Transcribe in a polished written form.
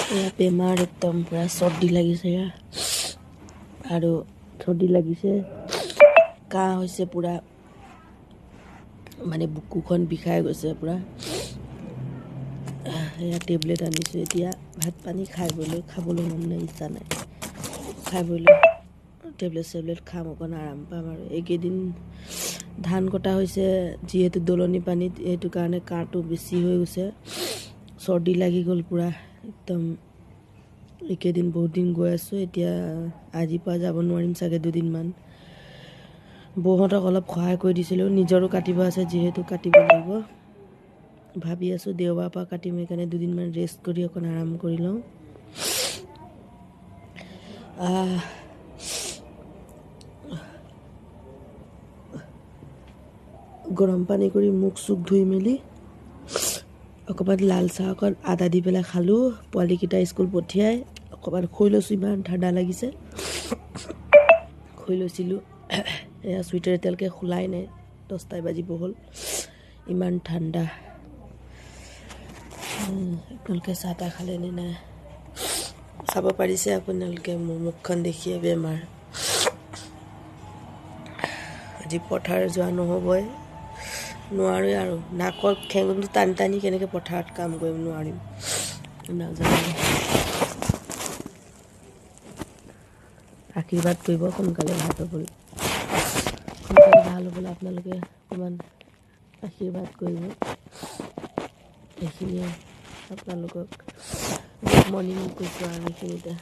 এয়া বেমাৰ একদম পুৰা চৰ্দি লাগিছে আৰু চৰ্দি লাগিছে কাহ হৈছে পুৰা মানে বুকুখন বিষাই গৈছে পুৰা এয়া টেবলেট আনিছোঁ এতিয়া ভাত পানী খাবলৈ মন নাই ইচ্ছা নাই খাবলৈ টেবলেট খাম অকণ আৰাম পাম আৰু এইকেইদিন ধান কটা হৈছে যিহেতু দলনি পানীত এইটো কাৰণে কাহটো বেছি হৈ গৈছে চৰ্দি লাগি গ'ল পুৰা একদম এইকেইদিন বহুত দিন গৈ আছোঁ এতিয়া আজিৰ পৰা যাব নোৱাৰিম চাগে দুদিনমান বৌহঁতক অলপ সহায় কৰি দিছিলোঁ নিজৰো কাটিব আছে যিহেতু কাটিব লাগিব ভাবি আছোঁ দেওবাৰৰ পৰা কাটিম সেইকাৰণে দুদিনমান ৰেষ্ট কৰি অকণ আৰাম কৰি লওঁ গৰম পানী কৰি মুখ চুখ ধুই মেলি অকণমান লাল চাহ অকণ আদা দি পেলাই খালোঁ পোৱালিকেইটা স্কুল পঠিয়াই অকণমান শুই লৈছোঁ ইমান ঠাণ্ডা লাগিছে শুই লৈছিলোঁ এয়া চুইটাৰ এতিয়ালৈকে খোলাই নাই 10টাই বাজিব হ'ল ইমান ঠাণ্ডা আপোনালোকে চাহ তাহ খালে নে নাই চাব পাৰিছে আপোনালোকে মোৰ মুখখন দেখিয়ে বেমাৰ আজি পথাৰ যোৱা নহ'বই নোৱাৰোঁ আৰু নাকৰ ঠেঙটো টানি টানি কেনেকৈ পথাৰত কাম কৰিম নোৱাৰিম নাজানো আশীৰ্বাদ কৰিব সোনকালে ভাল হ'বলৈ আপোনালোকে অকণমান আশীৰ্বাদ কৰিব এইখিনিয়ে আপোনালোকক মৰ্ণিং কৈছোঁ আৰু এইখিনিতে